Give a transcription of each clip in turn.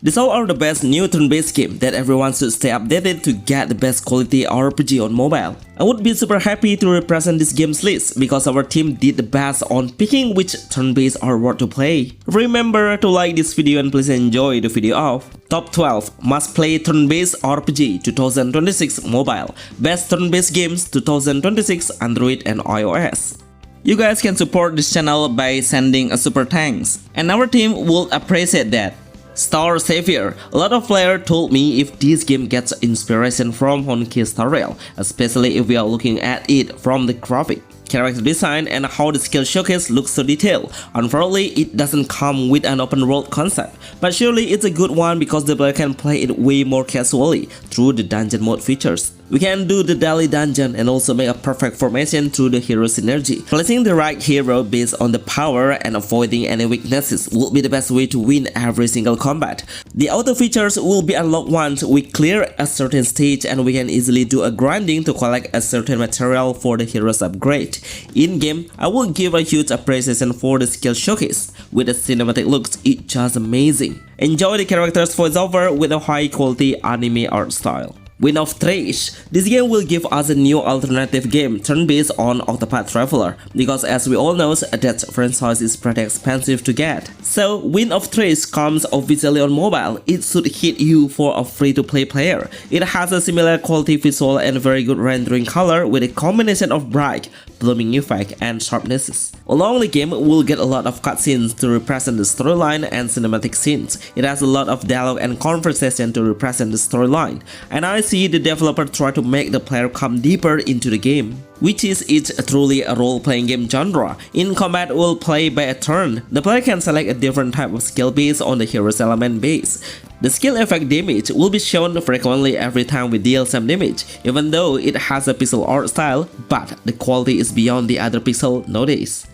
These all are the best new turn-based game that everyone should stay updated to get the best quality RPG on mobile. I would be super happy to represent this game's list because our team did the best on picking which turn-based are worth to play. Remember to like this video and please enjoy the video of Top 12 Must-Play Turn-Based RPG 2026 Mobile Best Turn-Based Games 2026 Android and iOS. You guys can support this channel by sending a super thanks, and our team will appreciate that. Star Savior. A lot of players told me if this game gets inspiration from Honkai Star Rail, especially if we are looking at it from the graphic, character design, and how the skill showcase looks so detailed. Unfortunately, it doesn't come with an open world concept, but surely it's a good one because the player can play it way more casually through the dungeon mode features. We can do the daily dungeon and also make a perfect formation through the hero synergy. Placing the right hero based on the power and avoiding any weaknesses will be the best way to win every single combat. The auto features will be unlocked once we clear a certain stage, and we can easily do a grinding to collect a certain material for the hero's upgrade. In game, I will give a huge appreciation for the skill showcase. With the cinematic looks, it's just amazing. Enjoy the character's voiceover with a high quality anime art style. Wind of Trash. This game will give us a new alternative game turn-based on Octopath Traveler, because as we all know, that franchise is pretty expensive to get. So Wind of Trash comes officially on mobile. It should hit you for a free-to-play player. It has a similar quality visual and very good rendering color with a combination of bright, blooming effect and sharpnesses. Along the game, we'll get a lot of cutscenes to represent the storyline and cinematic scenes. It has a lot of dialogue and conversation to represent the storyline, and I see the developer try to make the player come deeper into the game, which is truly a role-playing game genre. In combat, we'll play by a turn. The player can select a different type of skill based on the hero's element base. The skill effect damage will be shown frequently every time we deal some damage, even though it has a pixel art style, but the quality is beyond the other pixel nowadays.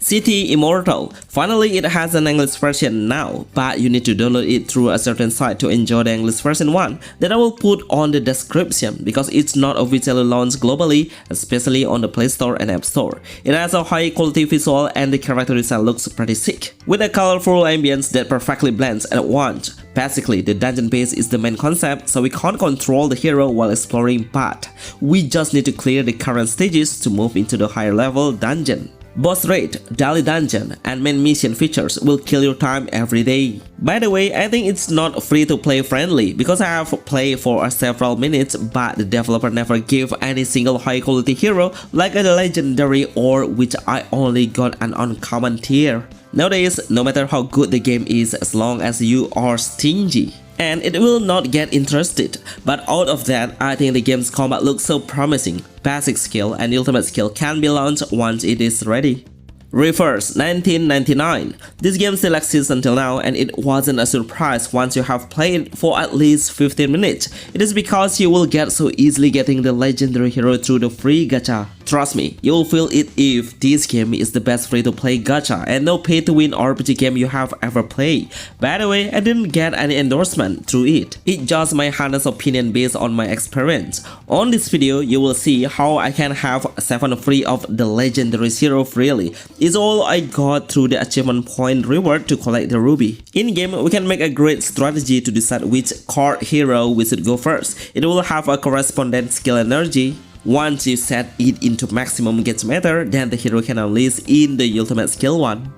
City Immortal. Finally, it has an English version now, but you need to download it through a certain site to enjoy the English version one that I will put on the description because it's not officially launched globally, especially on the Play Store and App Store. It has a high quality visual and the character design looks pretty sick, with a colorful ambience that perfectly blends at once. Basically, the dungeon base is the main concept, so we can't control the hero while exploring, but we just need to clear the current stages to move into the higher level dungeon. Boss raid, daily dungeon, and main mission features will kill your time every day. By the way, I think it's not free to play friendly because I have played for several minutes, but the developer never gave any single high quality hero like a legendary or which I only got an uncommon tier. Nowadays, no matter how good the game is, as long as you are stingy, and it will not get interested. But out of that, I think the game's combat looks so promising. Basic skill and ultimate skill can be launched once it is ready. Reverse 1999. This game still exists until now, and it wasn't a surprise once you have played for at least 15 minutes. It is because you will get so easily getting the legendary hero through the free gacha. Trust me, you will feel it if this game is the best free-to-play gacha and no pay-to-win RPG game you have ever played. By the way, I didn't get any endorsement through it. It's just my honest opinion based on my experience. On this video, you will see how I can have 7 free of the legendary hero freely. It's all I got through the achievement point reward to collect the ruby. In game, we can make a great strategy to decide which card hero we should go first. It will have a correspondent skill energy. Once you set it into maximum gets matter, then the hero can unleash in the ultimate skill one.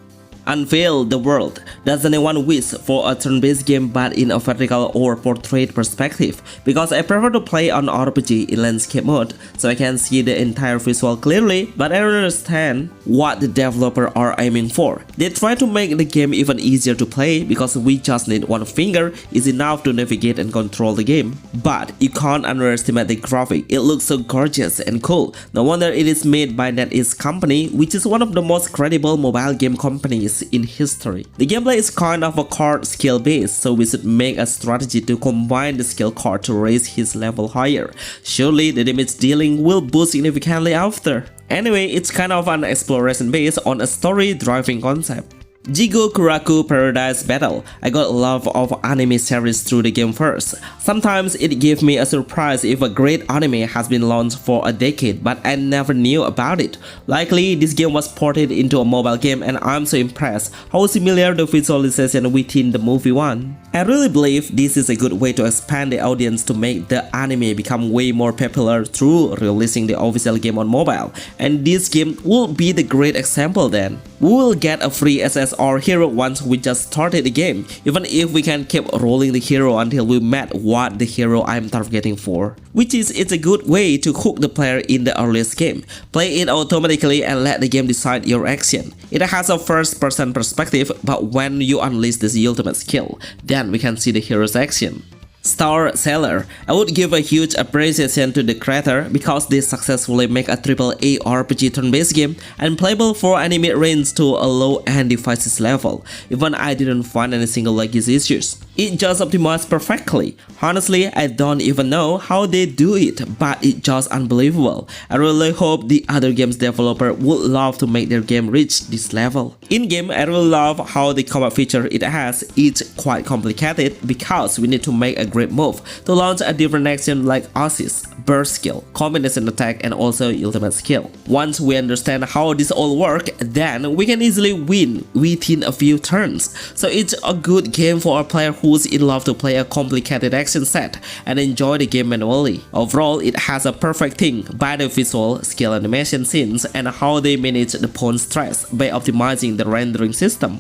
Unveil the World. Does anyone wish for a turn-based game but in a vertical or portrait perspective? Because I prefer to play on RPG in landscape mode so I can see the entire visual clearly, but I don't understand what the developer are aiming for. They try to make the game even easier to play because we just need one finger is enough to navigate and control the game. But you can't underestimate the graphic. It looks so gorgeous and cool. No wonder it is made by NetEase company, which is one of the most credible mobile game companies in history. The gameplay is kind of a card skill based, so we should make a strategy to combine the skill card to raise his level higher. Surely the damage dealing will boost significantly after. Anyway, it's kind of an exploration based on a story driving concept. Jigokuraku Paradise Battle. I got love of anime series through the game first. Sometimes it gave me a surprise if a great anime has been launched for a decade but I never knew about it. Likely this game was ported into a mobile game and I'm so impressed how similar the visualization within the movie one. I really believe this is a good way to expand the audience to make the anime become way more popular through releasing the official game on mobile, and this game will be the great example then. We will get a free SSR hero once we just started the game, even if we can keep rolling the hero until we met what the hero I'm targeting for. Which is it's a good way to hook the player in the earliest game. Play it automatically and let the game decide your action. It has a first-person perspective, but when you unleash this ultimate skill, then we can see the hero's action. Star Sailor. I would give a huge appreciation to the creator because they successfully make a AAA RPG turn-based game and playable for any mid-range to a low-end devices level. Even I didn't find any single legacy issues. It just optimized perfectly. Honestly, I don't even know how they do it, but it's just unbelievable. I really hope the other games developer would love to make their game reach this level. In-game, I really love how the combat feature it has. It's quite complicated because we need to make a great move to launch a different action like Astris, burst skill, combination attack, and also ultimate skill. Once we understand how this all work, then we can easily win within a few turns. So it's a good game for a player who's in love to play a complicated action set and enjoy the game manually. Overall, it has a perfect thing by the visual, skill animation scenes, and how they manage the pawn stress by optimizing the rendering system.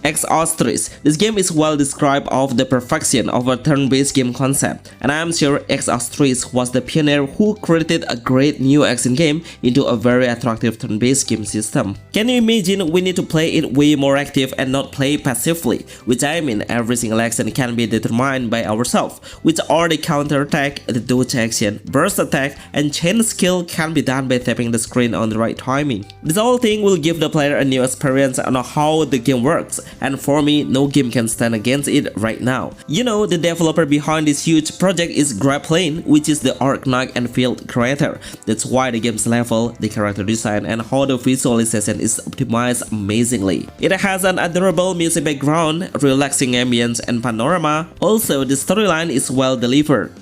Astris. This game is well described of the perfection of a turn-based game concept, and I am sure Astris was the pioneer who created a great new action game into a very attractive turn-based game system. Can you imagine we need to play it way more active and not play passively, which I mean every single action can be determined by ourselves, which are the counter attack, the dodge action, burst attack, and chain skill can be done by tapping the screen on the right timing. This whole thing will give the player a new experience on how the game works, and for me, no game can stand against it right now. You know, the developer behind this huge project is Grappling, which is the Arknight and Field creator. That's why the game's level, the character design, and how the visualization is optimized amazingly. It has an adorable music background, relaxing ambience, and panorama. Also, the storyline is well delivered.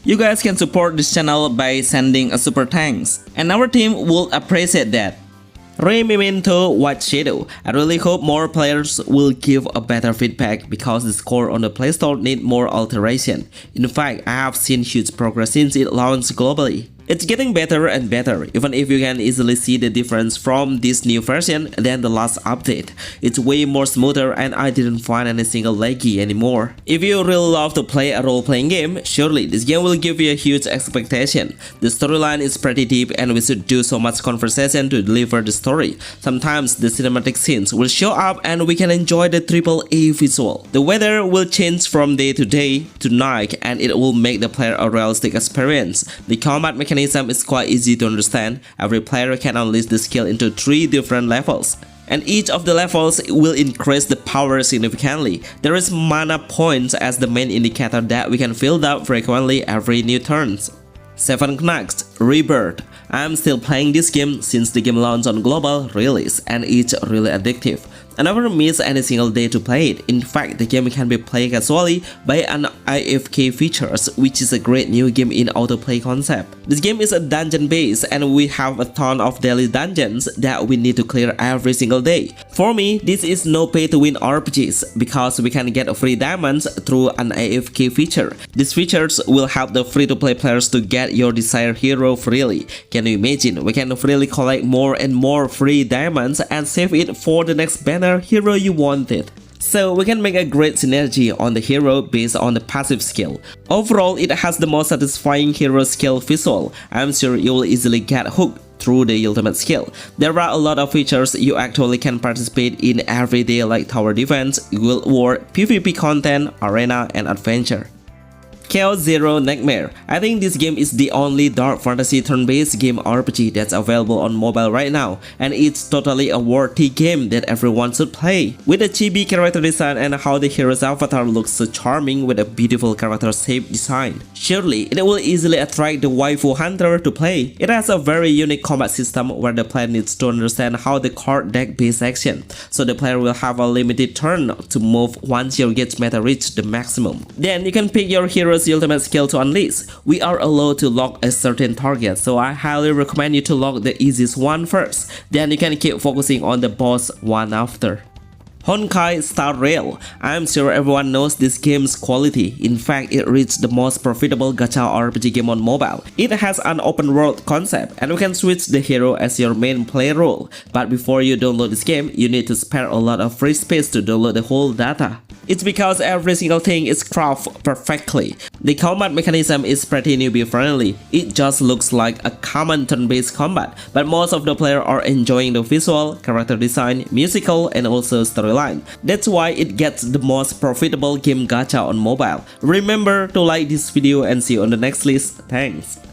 You guys can support this channel by sending a super thanks, and our team will appreciate that. Rememento White Shadow. I really hope more players will give a better feedback because the score on the Play Store need more alteration. In fact, I have seen huge progress since it launched globally. It's getting better and better, even if you can easily see the difference from this new version than the last update. It's way more smoother and I didn't find any single laggy anymore. If you really love to play a role-playing game, surely this game will give you a huge expectation. The storyline is pretty deep and we should do so much conversation to deliver the story. Sometimes the cinematic scenes will show up and we can enjoy the AAA visual. The weather will change from day to night and it will make the player a realistic experience. The combat mechanism is quite easy to understand. Every player can unleash the skill into 3 different levels, and each of the levels will increase the power significantly. There is mana points as the main indicator that we can fill up frequently every new turns. 7 Knacks Rebirth. I'm still playing this game since the game launched on global release and it's really addictive. I never miss any single day to play it. In fact, the game can be played casually by an IFK features, which is a great new game in autoplay concept. This game is a dungeon based and we have a ton of daily dungeons that we need to clear every single day. For me, this is no pay to win RPGs because we can get free diamonds through an IFK feature. These features will help the free-to-play players to get your desired hero freely. Can you imagine? We can freely collect more and more free diamonds and save it for the next banner hero you wanted. So we can make a great synergy on the hero based on the passive skill. Overall, it has the most satisfying hero skill visual. I'm sure you will easily get hooked through the ultimate skill. There are a lot of features you actually can participate in every day like tower defense, guild war, PvP content, arena, and adventure. Chaos Zero Nightmare. I think this game is the only dark fantasy turn-based game RPG that's available on mobile right now, and it's totally a worthy game that everyone should play. With the chibi character design and how the hero's avatar looks so charming with a beautiful character shape design, surely it will easily attract the waifu hunter to play. It has a very unique combat system where the player needs to understand how the card deck based action, so the player will have a limited turn to move once your gauge meta reach the maximum. Then you can pick your hero's ultimate skill to unleash. We are allowed to lock a certain target, so I highly recommend you to lock the easiest one first, then you can keep focusing on the boss one after. Honkai Star Rail. I'm sure everyone knows this game's quality. In fact, it reached the most profitable gacha RPG game on mobile. It has an open world concept and you can switch the hero as your main play role. But before you download this game, you need to spare a lot of free space to download the whole data. It's because every single thing is crafted perfectly. The combat mechanism is pretty newbie friendly. It just looks like a common turn-based combat, but most of the players are enjoying the visual, character design, musical, and also storyline. That's why it gets the most profitable game gacha on mobile. Remember to like this video and see you on the next list. Thanks.